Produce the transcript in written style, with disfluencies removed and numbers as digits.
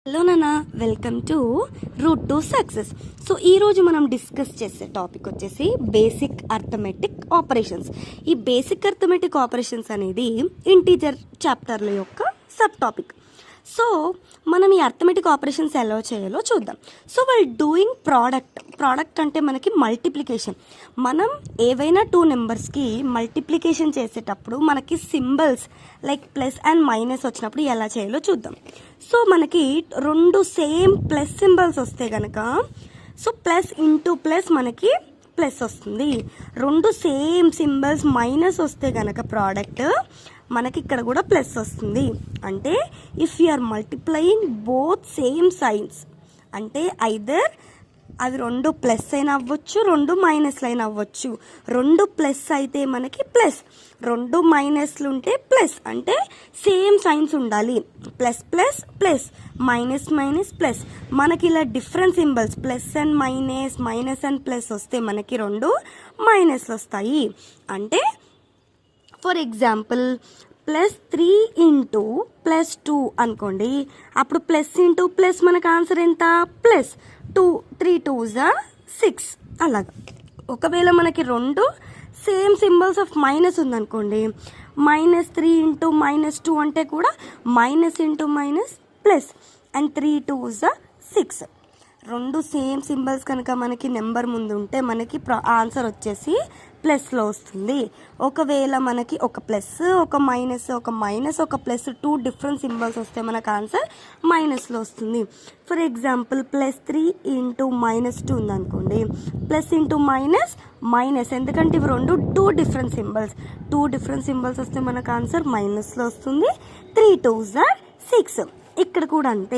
Hello నాన్న, welcome to root to success. So ఈరోజు మనం డిస్కస్ చేసే టాపిక్ వచ్చేసి బేసిక్ అర్థమెటిక్ ఆపరేషన్స్. ఈ బేసిక్ అర్థమెటిక్ ఆపరేషన్స్ అనేది ఇంటీజర్ చాప్టర్ల యొక్క సబ్ టాపిక్. సో మనం ఈ అర్థమెటిక్ ఆపరేషన్స్ ఎలా చేయాలో చూద్దాం. సో వాళ్ళు డూయింగ్ ప్రోడక్ట్ అంటే మనకి మల్టిప్లికేషన్. మనం ఏవైనా టూ నెంబర్స్కి మల్టిప్లికేషన్ చేసేటప్పుడు మనకి symbols like plus and minus వచ్చినప్పుడు ఎలా చేయాలో చూద్దాం. సో మనకి రెండు సేమ్ ప్లస్ సింబల్స్ వస్తే కనుక సో ప్లస్ ఇంటూ ప్లస్ మనకి ప్లస్ వస్తుంది. రెండు సేమ్ సింబల్స్ మైనస్ వస్తే కనుక ప్రోడక్ట్ మనకి ఇక్కడ కూడా ప్లస్ వస్తుంది. అంటే if you are multiplying both same signs అంటే ఐదర్ అది రెండు ప్లస్ అయినా అవ్వచ్చు, రెండు మైనస్లు అయినా అవ్వచ్చు. రెండు ప్లస్ అయితే మనకి ప్లస్, రెండు మైనస్లు ఉంటే ప్లస్. అంటే సేమ్ సైన్స్ ఉండాలి. Plus plus plus, minus minus plus. మనకి ఇలా different symbols plus and minus, minus and plus వస్తే మనకి రెండు మైనస్లు వస్తాయి. అంటే ఫర్ ఎగ్జాంపుల్ +3 ఇంటూ +2 అనుకోండి. అప్పుడు ప్లస్ ఇంటూ ప్లస్ మనకు ఆన్సర్ ఎంత? ప్లస్ 2, 3 2s 6 అలాగా. ఒకవేళ మనకి రెండు సేమ్ సింబల్స్ ఆఫ్ మైనస్ ఉందనుకోండి, -3 ఇంటూ -2 అంటే కూడా minus into minus plus and 3 2s 6. రెండు సేమ్ సింబల్స్ కనుక మనకి నెంబర్ ముందు ఉంటే మనకి ఆన్సర్ వచ్చేసి ప్లస్లో వస్తుంది. ఒకవేళ మనకి ఒక ప్లస్, ఒక మైనస్, ఒక మైనస్, ఒక ప్లస్, టూ డిఫరెంట్ సింబల్స్ వస్తే మనకు ఆన్సర్ మైనస్లో వస్తుంది. ఫర్ ఎగ్జాంపుల్ +3 ఇంటూ -2 ఉందనుకోండి, ప్లస్ ఇంటూ మైనస్ మైనస్. ఎందుకంటే ఇవి రెండు టూ డిఫరెంట్ సింబల్స్ వస్తే మనకు ఆన్సర్ మైనస్లో వస్తుంది. 3 2s 6. ఇక్కడ కూడా అంతే.